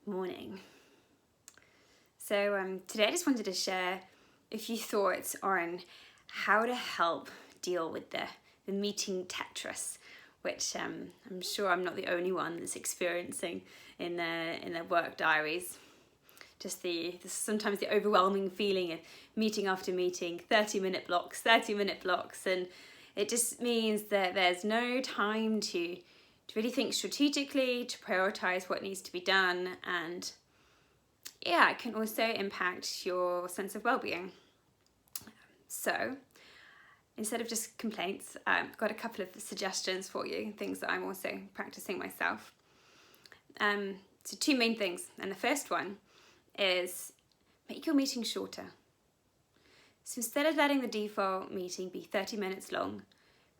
Morning. So today I just wanted to share a few thoughts on how to help deal with the meeting Tetris, which I'm sure I'm not the only one that's experiencing in their work diaries. Just sometimes the overwhelming feeling of meeting after meeting, 30-minute blocks, and it just means that there's no time to really think strategically, to prioritize what needs to be done, and it can also impact your sense of well-being. So instead of just complaints, I've got a couple of suggestions for you, things that I'm also practicing myself. So two main things, and the first one is make your meeting shorter. So instead of letting the default meeting be 30 minutes long,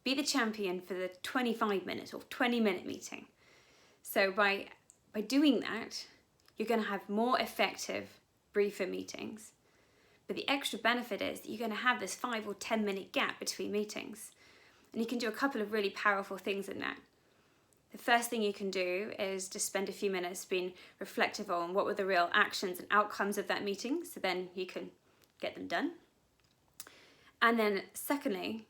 be the champion for the 25-minute or 20-minute meeting. So by doing that, you're going to have more effective, briefer meetings. But the extra benefit is that you're going to have this 5 or 10-minute gap between meetings. And you can do a couple of really powerful things in that. The first thing you can do is just spend a few minutes being reflective on what were the real actions and outcomes of that meeting, so then you can get them done. And then secondly,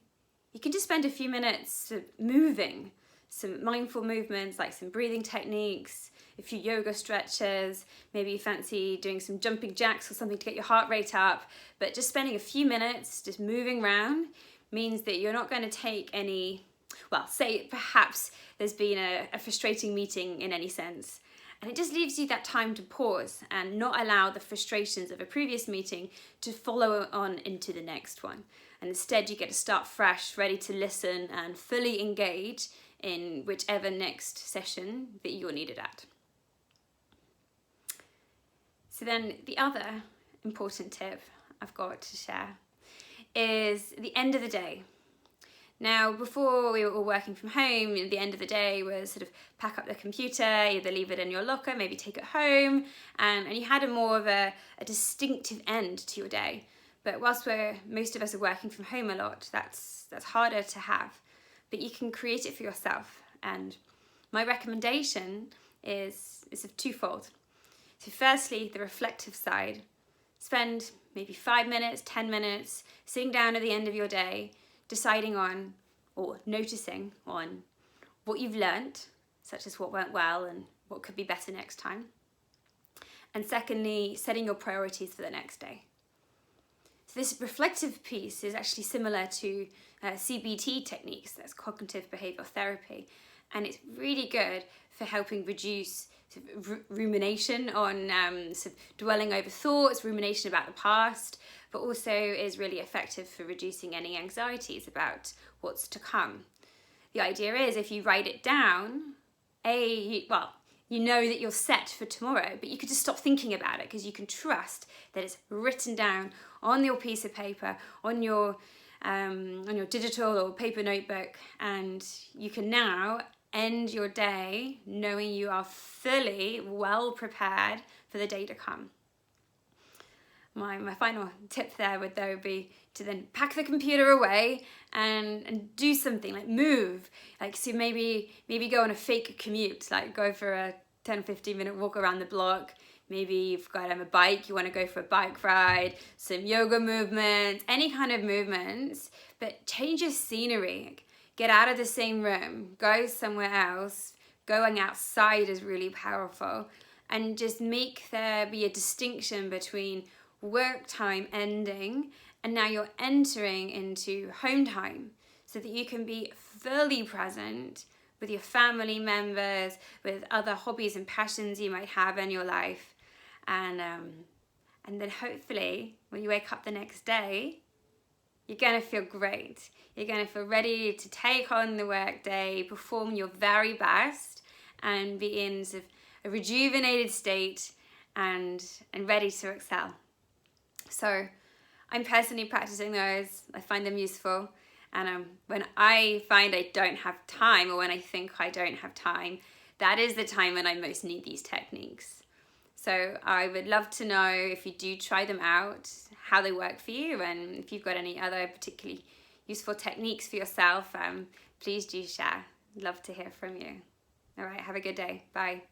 you can just spend a few minutes moving, some mindful movements like some breathing techniques, a few yoga stretches, maybe you fancy doing some jumping jacks or something to get your heart rate up, but just spending a few minutes just moving around means that you're not going to take any, say perhaps there's been a frustrating meeting in any sense, and it just leaves you that time to pause and not allow the frustrations of a previous meeting to follow on into the next one. And instead you get to start fresh, ready to listen and fully engage in whichever next session that you're needed at. So then the other important tip I've got to share is the end of the day. Now, before we were all working from home, the end of the day was sort of pack up the computer, either leave it in your locker, maybe take it home, and you had more of a distinctive end to your day. But whilst most of us are working from home a lot, that's harder to have. But you can create it for yourself. And my recommendation is of twofold. So firstly, the reflective side. Spend maybe 5 minutes, 10 minutes, sitting down at the end of your day, deciding on or noticing on what you've learnt, such as what went well and what could be better next time. And secondly, setting your priorities for the next day. So this reflective piece is actually similar to CBT techniques, that's cognitive behavioural therapy, and it's really good for helping reduce rumination on dwelling over thoughts, rumination about the past, but also is really effective for reducing any anxieties about what's to come. The idea is if you write it down, you know that you're set for tomorrow, but you could just stop thinking about it because you can trust that it's written down on your piece of paper, on your digital or paper notebook, and you can now end your day knowing you are fully well prepared for the day to come. My final tip there would be to then pack the computer away and do something, like move. So maybe go on a fake commute, like go for a 10-15 minute walk around the block. Maybe you've got a bike, you want to go for a bike ride, some yoga movements, any kind of movements, but change your scenery. Get out of the same room, go somewhere else. Going outside is really powerful, and just make there be a distinction between work time ending and now you're entering into home time, so that you can be fully present with your family members, with other hobbies and passions you might have in your life, and then hopefully when you wake up the next day, you're going to feel great. You're going to feel ready to take on the work day, perform your very best, and be in sort of a rejuvenated state and ready to excel. So I'm personally practicing those. I find them useful. And when I find I don't have time, or when I think I don't have time, that is the time when I most need these techniques. So I would love to know, if you do try them out, how they work for you, and if you've got any other particularly useful techniques for yourself, please do share. Love to hear from you. All right, have a good day. Bye.